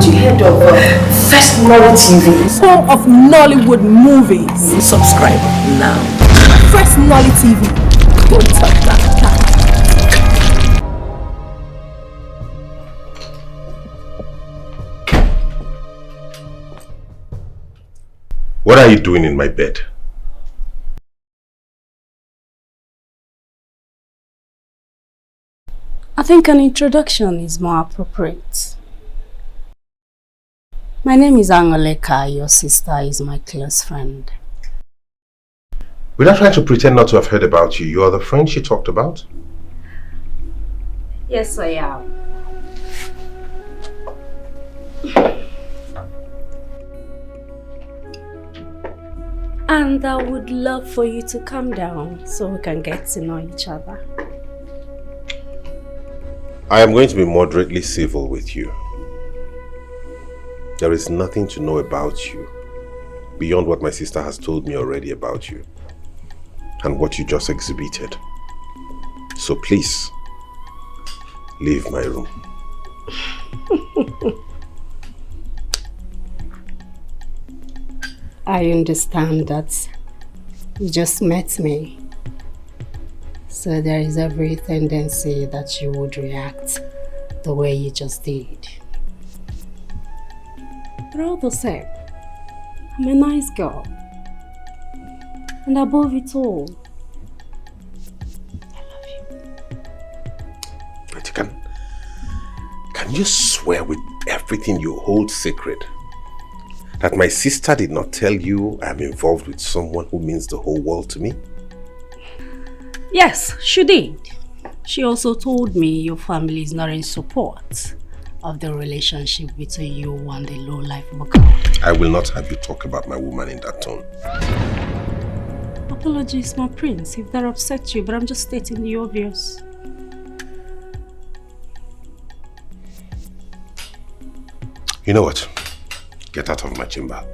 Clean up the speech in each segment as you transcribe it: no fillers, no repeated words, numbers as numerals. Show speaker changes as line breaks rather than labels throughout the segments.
haven't you heard of FirstNollyTV?
Home of Nollywood movies.
Subscribe now.
FirstNollyTV. Don't touch that.
What are you doing in my bed?
I think an introduction is more appropriate. My name is Angoleka. Your sister is my close friend.
Without trying to pretend not to have heard about you, you are the friend she talked about?
Yes, I am. And I would love for you to calm down so we can get to know each other.
I am going to be moderately civil with you. There is nothing to know about you beyond what my sister has told me already about you and what you just exhibited. So please, leave my room.
I understand that you just met me. So there is every tendency that you would react the way you just did. But all the same, I'm a nice girl. And above it all, I love you.
But can you swear with everything you hold sacred that my sister did not tell you I'm involved with someone who means the whole world to me?
Yes, she did. She also told me your family is not in support of the relationship between you and the low-life girl.
I will not have you talk about my woman in that tone.
Apologies, my prince, if that upset you, but I'm just stating the obvious.
You know what? Get out of my chamber.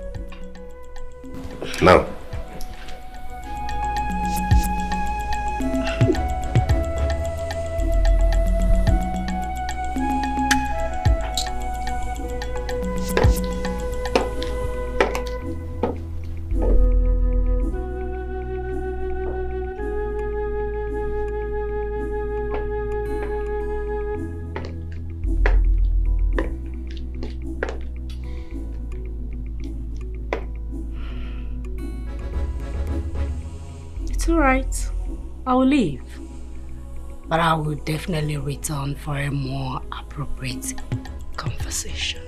Now.
Alright, I will leave. But I will definitely return for a more appropriate conversation.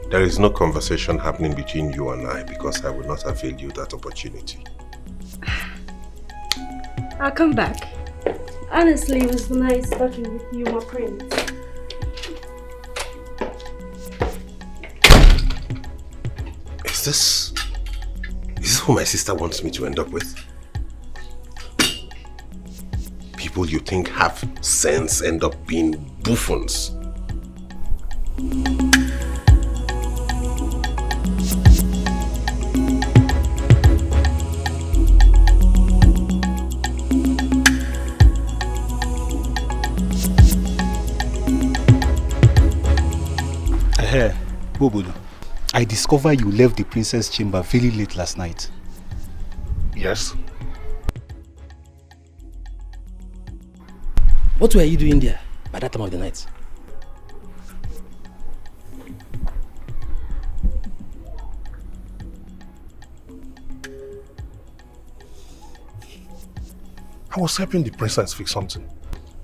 There is no conversation happening between you and I because I will not avail you that opportunity.
I'll come back. Honestly, it was nice talking with you, my prince.
Is this who my sister wants me to end up with? People you think have sense end up being buffoons.
Hey, Bobodo, I discovered you left the princess chamber very late last night.
Yes.
What were you doing there by that time of the night?
I was helping the princess fix something.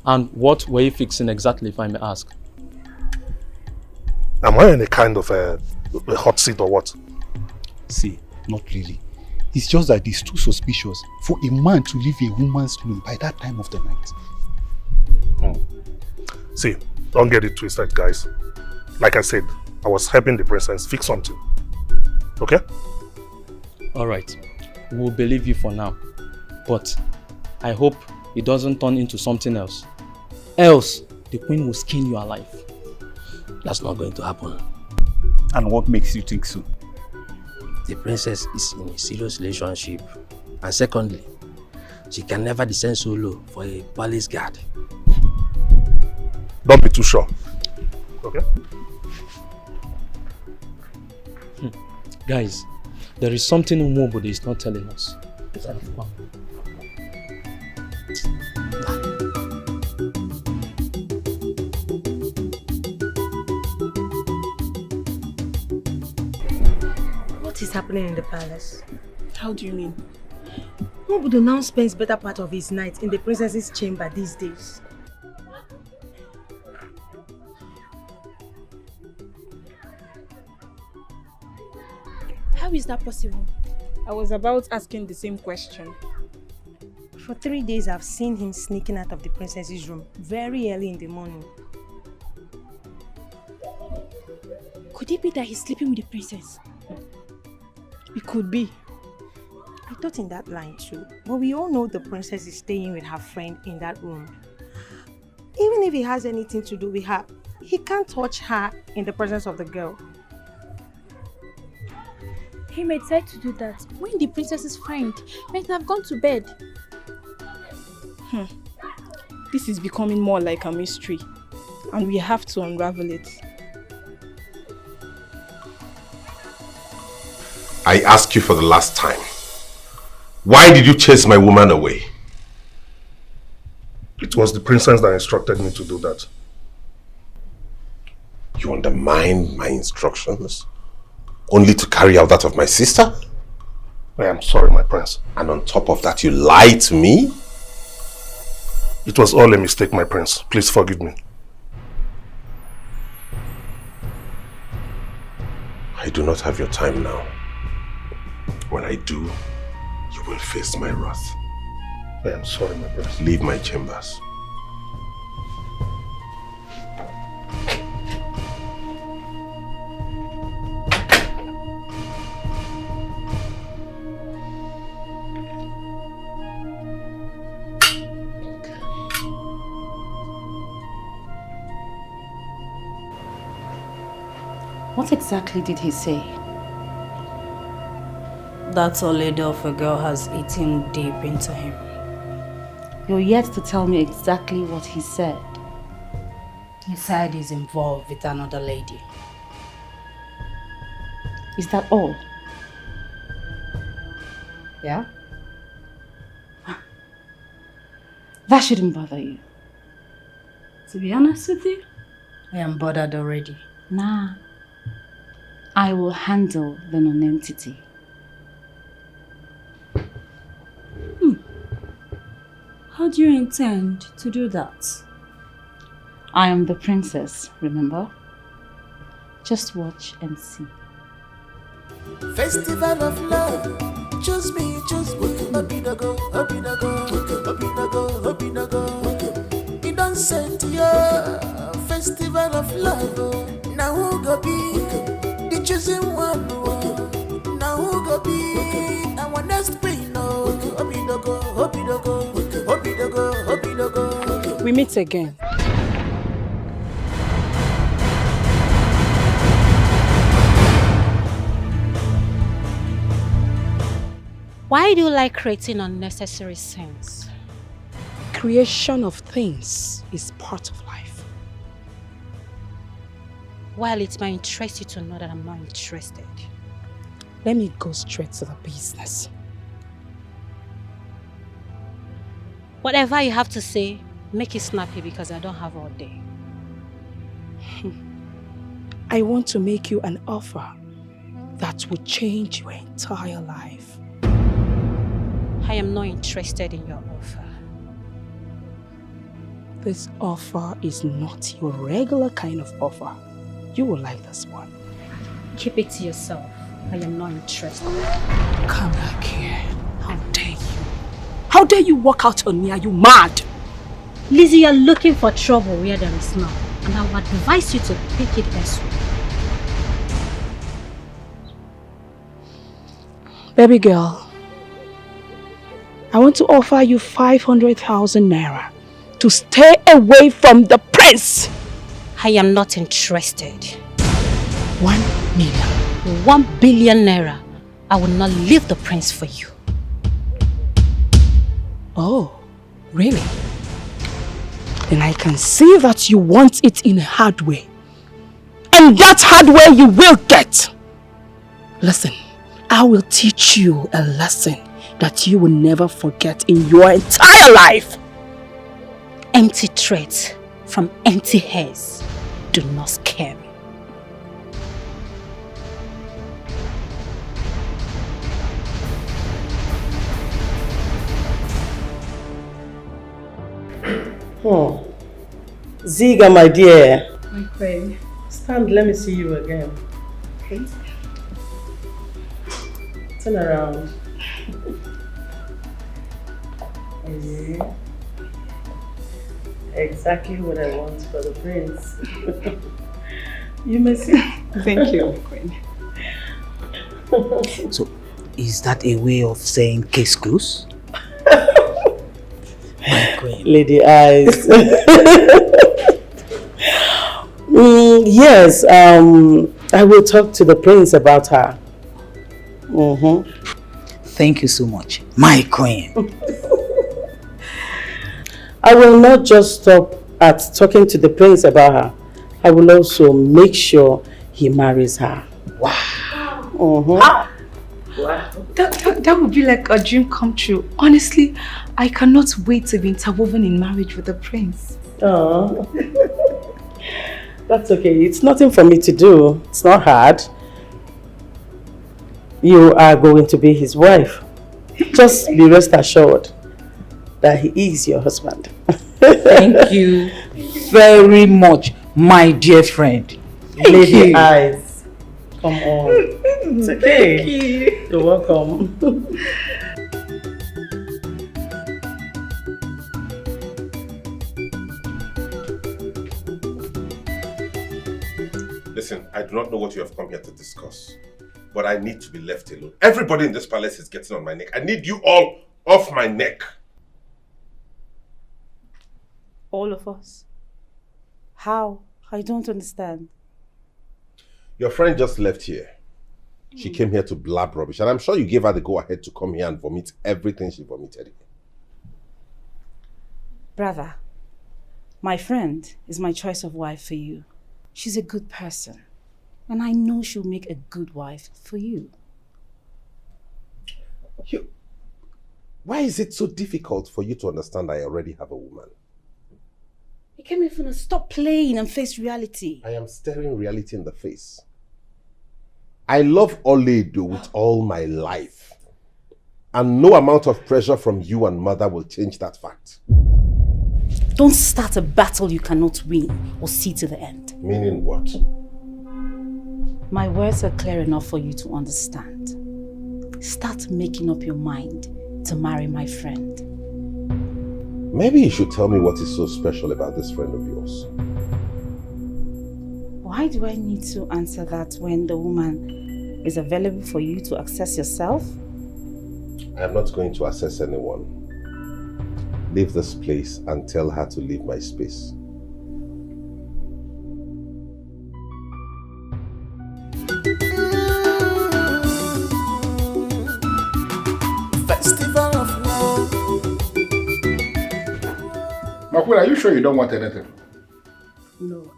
And what were you fixing exactly, if I may ask?
Am I in a kind of a hot seat or what?
See, not really. It's just that it's too suspicious for a man to leave a woman's room by that time of the night.
See, don't get it twisted, guys. Like I said, I was helping the princess fix something. Okay?
Alright, we'll believe you for now. But I hope it doesn't turn into something else. Else, the queen will skin you alive.
That's not going to happen.
And what makes you think so?
The princess is in a serious relationship. And secondly, she can never descend so low for a palace guard.
Don't be too sure. Okay?
Guys, there is something Umobodo is not telling us.
What is happening in the palace?
How do you mean?
Umobodo now spends better part of his night in the princess's chamber these days.
How is that possible? I was about asking the same question.
For 3 days, I've seen him sneaking out of the princess's room very early in the morning.
Could it be that he's sleeping with the princess?
It could be. I thought in that line too, but we all know the princess is staying with her friend in that room. Even if he has anything to do with her, he can't touch her in the presence of the girl.
He may try to do that when the princess's friend might have gone to bed. This is becoming more like a mystery, and we have to unravel it.
I ask you for the last time. Why did you chase my woman away?
It was the princess that instructed me to do that.
You undermined my instructions only to carry out that of my sister?
I am sorry, my prince.
And on top of that, you lied to me?
It was all a mistake, my prince. Please forgive me.
I do not have your time now. When I do, you will face my wrath.
I am sorry, my prince.
Leave my chambers.
What exactly did he say?
That old lady of a girl has eaten deep into him.
You're yet to tell me exactly what he said.
He said he's involved with another lady.
Is that all?
Yeah?
That shouldn't bother you. To be honest with you,
I am bothered already.
nah. I will handle the non-entity.
How do you intend to do that?
I am the princess, remember? Just watch and see.
Festival of love, choose me, choose me. Happy no go, happy no go, happy no go, happy no go. It don't set ya. Festival of love, now who go be the chosen one? Now who go be our next queen? Happy no go, happy no go, happy no go, happy no go.
We meet again.
Why do you like creating unnecessary sins?
Creation of things is part of life.
Well, it might interest you to know that I'm not interested.
Let me go straight to the business.
Whatever you have to say, make it snappy because I don't have all day.
I want to make you an offer that will change your entire life.
I am not interested in your offer.
This offer is not your regular kind of offer. You will like this one.
Keep it to yourself. I am not interested.
Come back here. How dare you? How dare you walk out on me? Are you mad?
Lizzie, you're looking for trouble where there is none. And I would advise you to pick it elsewhere.
Baby girl, I want to offer you 500,000 naira to stay away from the prince.
I am not interested.
1 million.
1 billion naira. I will not leave the prince for you.
Oh, really? Then I can see that you want it in a hard way. And that hard way you will get. Listen, I will teach you a lesson that you will never forget in your entire life.
Empty threats from empty heads do not scare me.
Ziga, my dear.
My queen.
Stand, let me see you again.
Okay.
Turn around. Yeah. Exactly what I want for the prince. You may see.
Thank you, my queen.
So, is that a way of saying case closed? My queen.
Lady Eyes. Yes, I will talk to the prince about her.
Thank you so much, my queen.
I will not just stop at talking to the prince about her. I will also make sure he marries her.
Wow.
Wow.
That would be like a dream come true. Honestly, I cannot wait to be interwoven in marriage with the prince.
Oh. That's okay. It's nothing for me to do. It's not hard. You are going to be his wife. Just be rest assured that he is your husband.
Thank you very much, my dear friend.
Lady Eyes. Come on. It's okay.
Thank you.
You're welcome.
Listen, I do not know what you have come here to discuss, but I need to be left alone. Everybody in this palace is getting on my neck. I need you all off my neck.
All of us? How? I don't understand.
Your friend just left here. She came here to blab rubbish, and I'm sure you gave her the go-ahead to come here and vomit everything she vomited.
Brother, my friend is my choice of wife for you. She's a good person, and I know she'll make a good wife for you.
Why is it so difficult for you to understand I already have a woman?
You came here to stop playing and face reality.
I am staring reality in the face. I love Oledo with all my life. And no amount of pressure from you and mother will change that fact.
Don't start a battle you cannot win or see to the end.
Meaning what?
My words are clear enough for you to understand. Start making up your mind to marry my friend.
Maybe you should tell me what is so special about this friend of yours.
Why do I need to answer that when the woman is available for you to access yourself?
I am not going to assess anyone. Leave this place and tell her to leave my space.
Festival of love.
Makwila, are you sure you don't want anything?
No.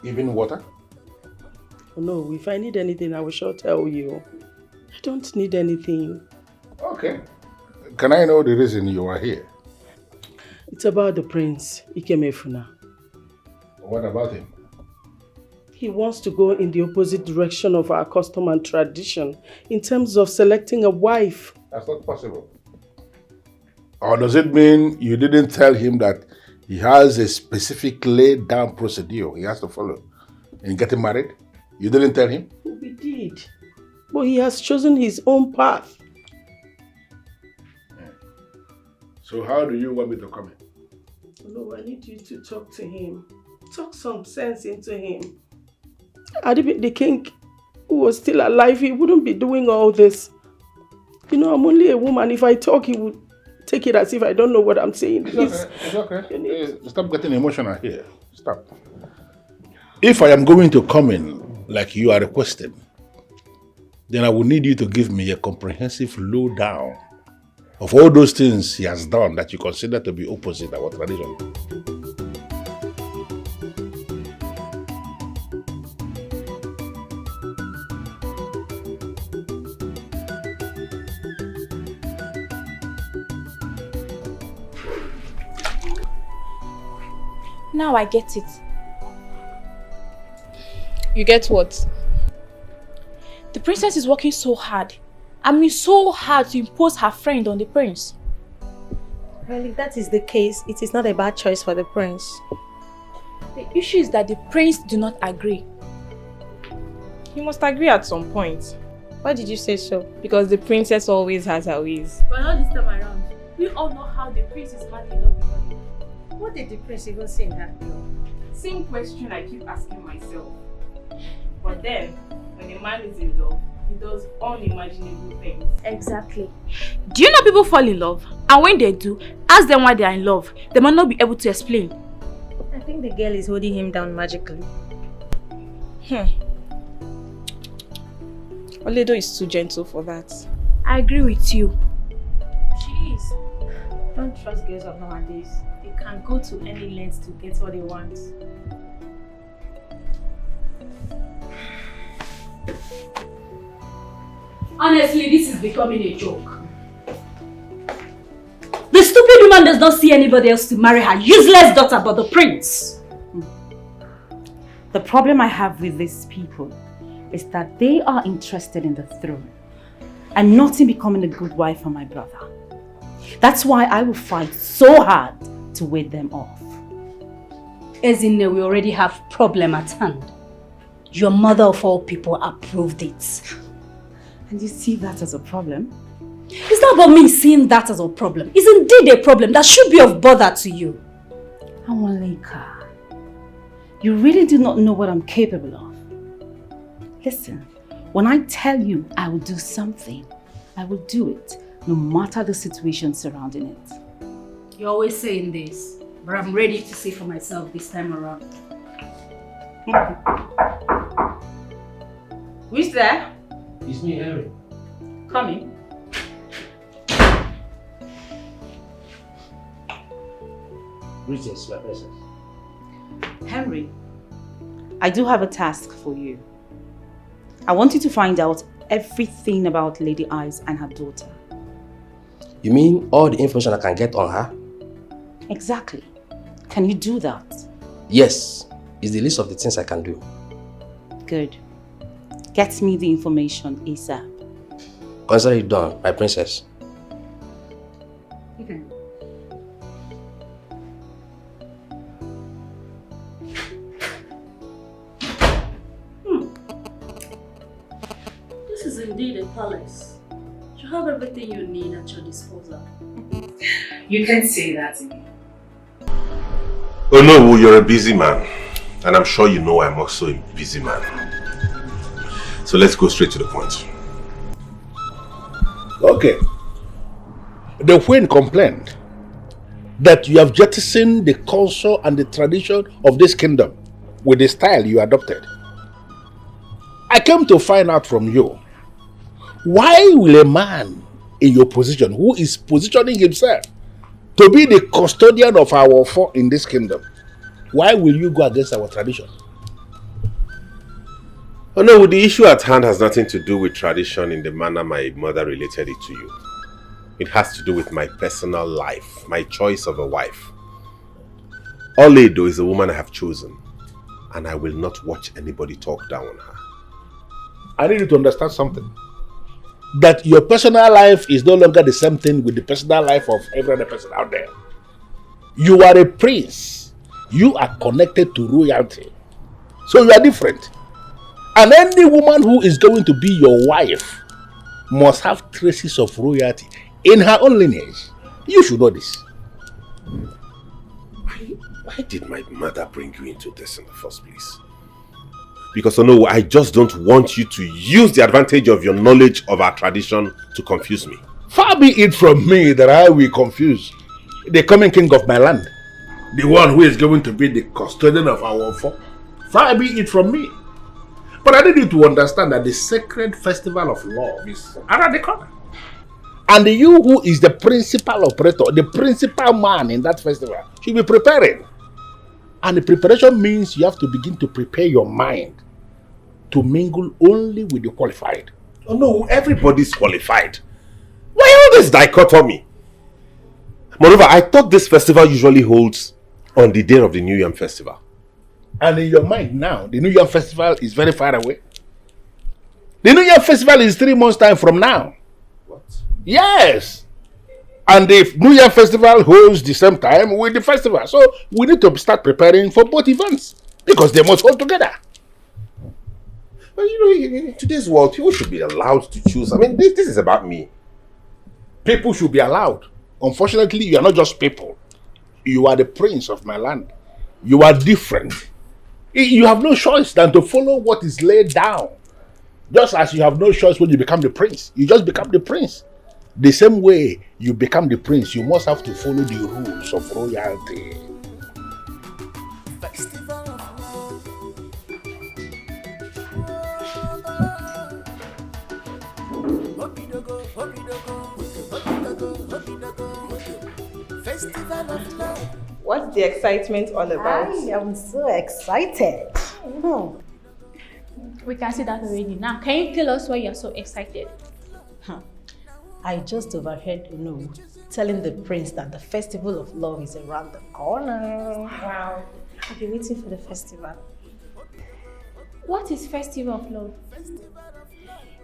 Even water?
No, if I need anything, I will sure tell you. I don't need anything.
Okay. Can I know the reason you are here?
It's about the prince, Ikemefuna.
What about him?
He wants to go in the opposite direction of our custom and tradition in terms of selecting a wife.
That's not possible. Or does it mean you didn't tell him that he has a specific laid down procedure he has to follow in getting married? You didn't tell him?
We did. But he has chosen his own path.
So how do you want me to come in?
No, I need you to talk to him. Talk some sense into him. Adibi, the king who was still alive, he wouldn't be doing all this. You know, I'm only a woman. If I talk, he would take it as if I don't know what I'm saying.
It's okay. Stop getting emotional here. Stop. If I am going to come in like you are requesting, then I will need you to give me a comprehensive lowdown of all those things he has done that you consider to be opposite our tradition.
Now I get it.
You get what?
The princess is working so hard. I mean so hard to impose her friend on the prince.
Well, if that is the case, it is not a bad choice for the prince.
The issue is that the prince do not agree.
You must agree at some point.
Why did you say so?
Because the princess always has her ways.
But not this time around. We all know how the prince is madly in love with her.
What did the prince even say in that law?
Same question I keep asking myself. But then, when a man is in love, he does unimaginable things.
Exactly. Do you know people fall in love? And when they do, ask them why they are in love. They might not be able to explain.
I think the girl is holding him down magically.
Oledo is too gentle for that.
I agree with you.
She is. Don't trust girls of nowadays. They can go to any lengths to get what they want.
Honestly, this is becoming a joke. The stupid woman does not see anybody else to marry her useless daughter but the prince.
The problem I have with these people is that they are interested in the throne and not in becoming a good wife for my brother. That's why I will fight so hard to ward them off.
Ezinne, we already have problem at hand. Your mother of all people approved it.
And you see that as a problem?
It's not about me seeing that as a problem. It's indeed a problem that should be of bother to you.
Anwaleka, you really do not know what I'm capable of. Listen, when I tell you I will do something, I will do it, no matter the situation surrounding it.
You're always saying this, but I'm ready to see for myself this time around.
Who's there?
It's me, Henry.
Come in.
Greetings, my princess.
Henry, I do have a task for you. I want you to find out everything about Lady Eyes and her daughter.
You mean all the information I can get on her?
Exactly. Can you do that?
Yes. It's the list of the things I can do.
Good. Get me the information ASAP.
Consider it done, my princess.
Okay. This is indeed a palace. You have everything you need at your disposal.
You can say that again.
Oh no, you're a busy man. And I'm sure you know I'm also a busy man. So let's go straight to the point.
Okay. The queen complained that you have jettisoned the culture and the tradition of this kingdom with the style you adopted. I came to find out from you, why will a man in your position, who is positioning himself to be the custodian of our four in this kingdom, why will you go against our tradition?
Oh no, the issue at hand has nothing to do with tradition in the manner my mother related it to you. It has to do with my personal life, my choice of a wife. Oledo is a woman I have chosen, and I will not watch anybody talk down on her.
I need you to understand something. That your personal life is no longer the same thing with the personal life of every other person out there. You are a prince. You are connected to royalty. So you are different. And any woman who is going to be your wife must have traces of royalty in her own lineage. You should know this.
Why did my mother bring you into this in the first place? Because no, I just don't want you to use the advantage of your knowledge of our tradition to confuse me.
Far be it from me that I will confuse the coming king of my land, the one who is going to be the custodian of our four. Far be it from me. But I need you to understand that the sacred festival of love is around the corner. And you, who is the principal operator, the principal man in that festival, should be preparing. And the preparation means you have to begin to prepare your mind to mingle only with the qualified.
Oh no, everybody's qualified. Why all this dichotomy? Moreover, I thought this festival usually holds On the day of the New Yam Festival.
And in your mind now, the New Yam Festival is very far away. The New Yam Festival is 3 months' time from now.
What?
Yes. And the New Year Festival holds the same time with the festival. So we need to start preparing for both events because they must hold together.
But you know, in today's world, people should be allowed to choose. I mean, this is about me.
People should be allowed. Unfortunately, you are not just people. You are the prince of my land. You are different. You have no choice than to follow what is laid down. Just as you have no choice when you become the prince. You just become the prince. The same way you become the prince, you must have to follow the rules of royalty.
What's the excitement all about?
I am so excited.
We can see that already. Now, can you tell us why you're so excited?
I just overheard Unu telling the prince that the festival of love is around the corner.
Wow.
I've been waiting for the festival.
What is Festival of Love?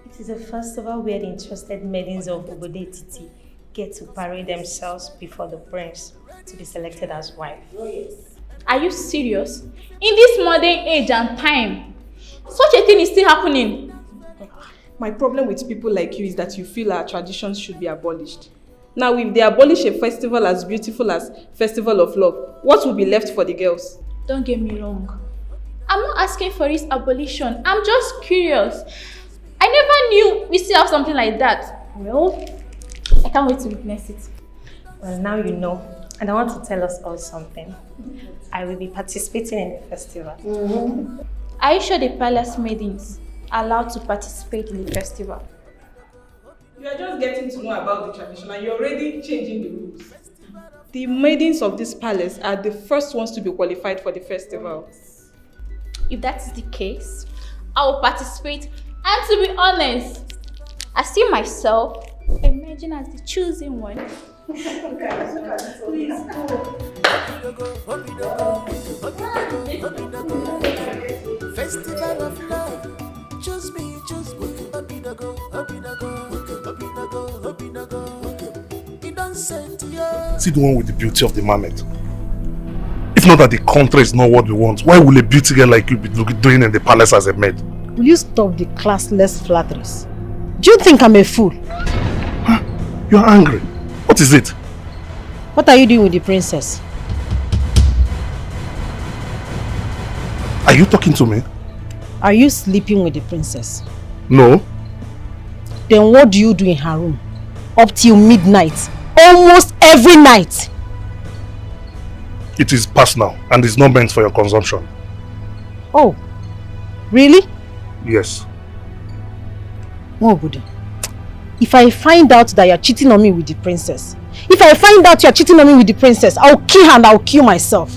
It is a festival where the interested maidens of Obodetiti get to parade themselves before the prince to be selected as wife.
Oh, yes. Are you serious? In this modern age and time, such a thing is still happening.
My problem with people like you is that you feel our traditions should be abolished. Now, if they abolish a festival as beautiful as Festival of Love, what will be left for the girls?
Don't get me wrong. I'm not asking for its abolition. I'm just curious. I never knew we still have something like that. Well, I can't wait to witness it.
Well, now you know. And I want to tell us all something. I will be participating in the festival.
Are you sure the palace maidens are allowed to participate in the festival?
You are just getting to know about the tradition and you're already changing the rules. The maidens of this palace are the first ones to be qualified for the festival.
If that is the case, I will participate. And to be honest, I see myself emerging as the chosen one.
Please
Festival of love. Choose me, choose me.
See the one with the beauty of the moment. If not that the country is not what we want, why will a beauty girl like you be doing in the palace as a maid?
Will you stop the classless flatteries? Do you think I'm a fool?
Huh? You're angry. What is it?
What are you doing with the princess?
Are you talking to me?
Are you sleeping with the princess?
No.
Then what do you do in her room? Up till midnight. Almost every night.
It is personal and is not meant for your consumption.
Oh, really?
Yes.
Mobudu, if I find out that you're cheating on me with the princess, I'll kill her and I'll kill myself.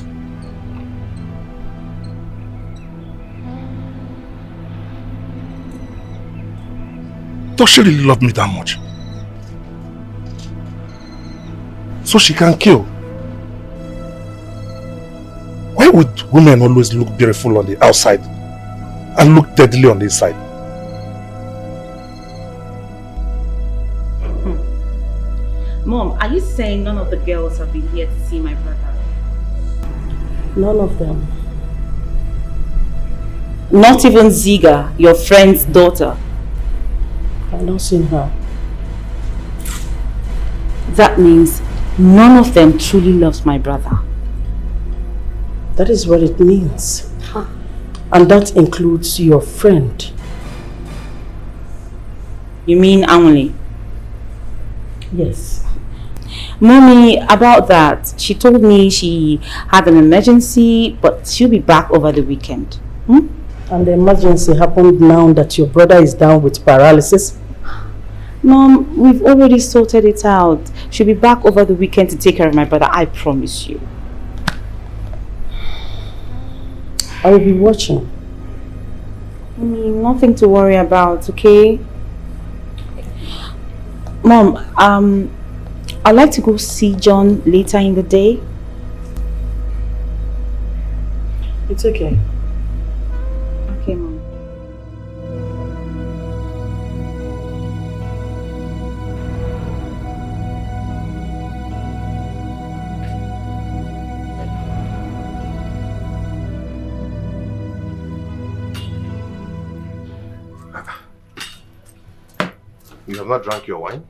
Does she really love me that much? So she can kill? Why would women always look beautiful on the outside and look deadly on the inside?
Mom, are you saying none of the girls have been here to see my brother?
None of them. Not even Ziga, your friend's daughter? I've not seen her. That means none of them truly loves my brother.
That is what it means. And that includes your friend.
You mean Emily?
Yes.
Mommy, about that, she told me she had an emergency, but she'll be back over the weekend.
And the emergency happened now that your brother is down with paralysis?
Mom, we've already sorted it out. She'll be back over the weekend to take care of my brother, I promise you.
I will be watching.
Nothing to worry about, okay? Mom, I'd like to go see John later in the day.
It's okay.
Okay, Mom.
You have not drank your wine?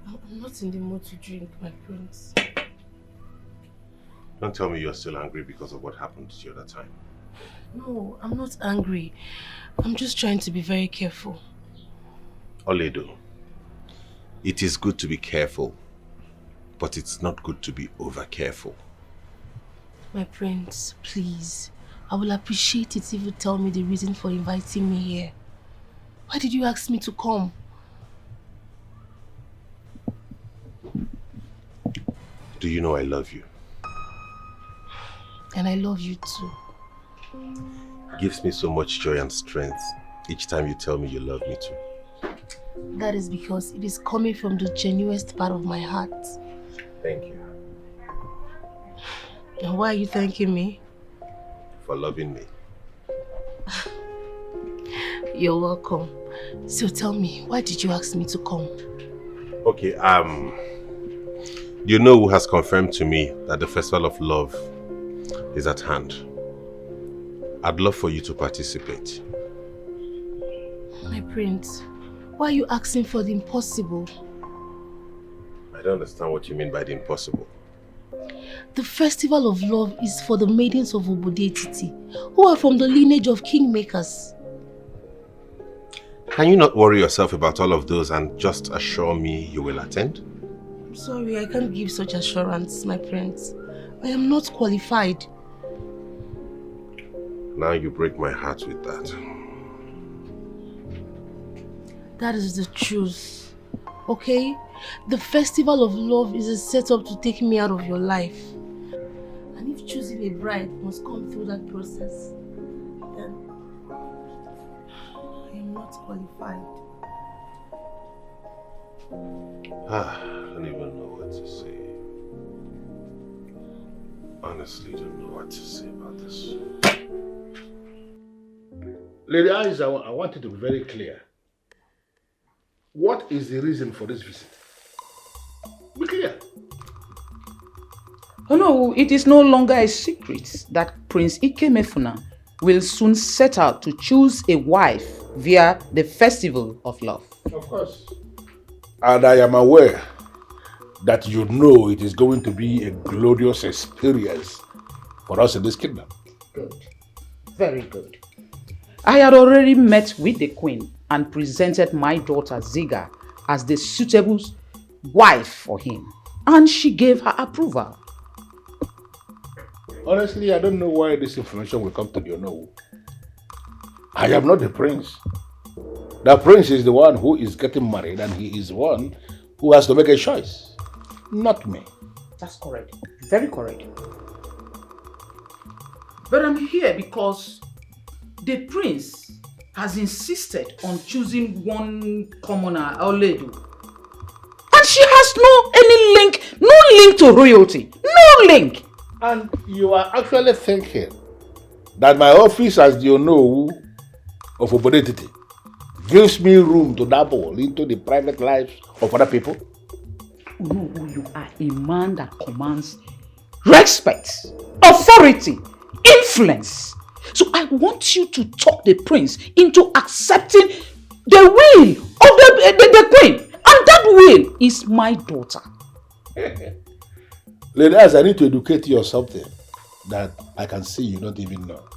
I'm not in the mood to drink, my prince.
Don't tell me you're still angry because of what happened the other time.
No, I'm not angry. I'm just trying to be very careful.
Oledo, it is good to be careful, but it's not good to be over careful.
My prince, please. I will appreciate it if you tell me the reason for inviting me here. Why did you ask me to come?
Do you know I love you?
And I love you too.
It gives me so much joy and strength each time you tell me you love me too.
That is because it is coming from the genuinest part of my heart.
Thank you.
And why are you thanking me?
For loving me.
You're welcome. So tell me, why did you ask me to come?
Okay, you know who has confirmed to me that the Festival of Love is at hand. I'd love for you to participate.
My prince, why are you asking for the impossible?
I don't understand what you mean by the impossible.
The Festival of Love is for the maidens of Obodetiti, who are from the lineage of kingmakers.
Can you not worry yourself about all of those and just assure me you will attend?
I'm sorry, I can't give such assurance, my prince. I am not qualified.
Now you break my heart with that.
That is the truth, okay? The Festival of Love is a setup to take me out of your life. And if choosing a bride must come through that process, then I am not qualified.
I don't even know what to say. Honestly, don't know what to say about this.
Lady Eyes, I want you to be very clear. What is the reason for this visit? Be clear.
Oh no, it is no longer a secret that Prince Ikemefuna will soon set out to choose a wife via the Festival of Love.
Of course. And I am aware that you know it is going to be a glorious experience for us in this kingdom.
Good. Very good. I had already met with the queen and presented my daughter Ziga as the suitable wife for him. And she gave her approval.
Honestly, I don't know why this information will come to your know. I am not the prince. The prince is the one who is getting married and he is the one who has to make a choice. Not me.
That's correct. Very correct. But I'm here because the prince has insisted on choosing one commoner, Oledo. And she has no link to royalty. No link.
And you are actually thinking that my office as the Onowu of Obodetiti gives me room to dabble into the private lives of other people?
No, you are a man that commands respect, authority, influence. So I want you to talk the prince into accepting the will of the queen. And that will is my daughter.
Ladies, I need to educate you on something that I can see you don't even know.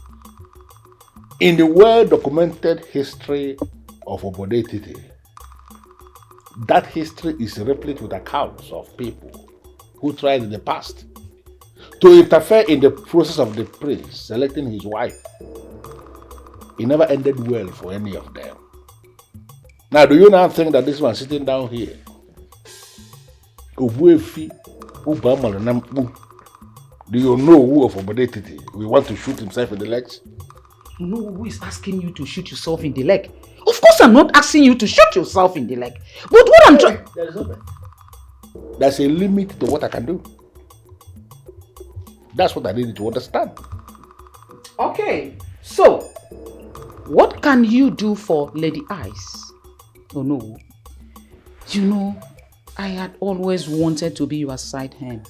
In the well-documented history of Obodetiti, that history is replete with accounts of people who tried in the past to interfere in the process of the prince selecting his wife. It never ended well for any of them. Now, do you now think that this man sitting down here, do you know who of Obodetiti we want to shoot himself in the legs?
No, who is asking you to shoot yourself in the leg? Of course I'm not asking you to shoot yourself in the leg. But what I'm trying...
There's a limit to what I can do. That's what I need to understand.
Okay, so what can you do for Lady Ice? Oh no. You know, I had always wanted to be your side hand.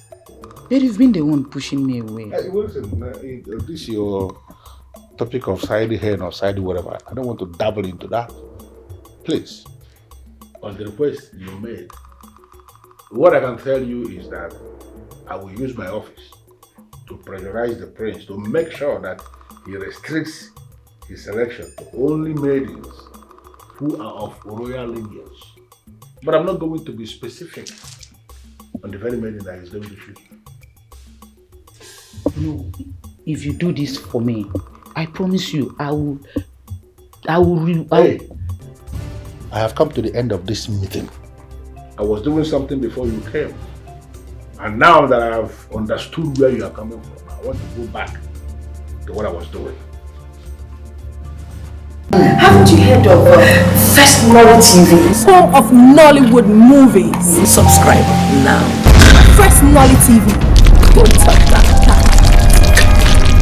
But you've been the one pushing me away.
Hey, listen, this is your topic of side hand or side whatever. I don't want to dabble into that. Please, on the request you made, what I can tell you is that I will use my office to pressurize the prince to make sure that he restricts his selection to only maidens who are of royal lineage. But I'm not going to be specific on the very maiden that is going to choose.
No, if you do this for me, I promise you, I
have come to the end of this meeting. I was doing something before you came. And now that I have understood where you are coming from, I want to go back to what I was doing.
Haven't you heard of FirstNollyTV?
Home of Nollywood movies.
Subscribe now.
FirstNollyTV. Don't touch that.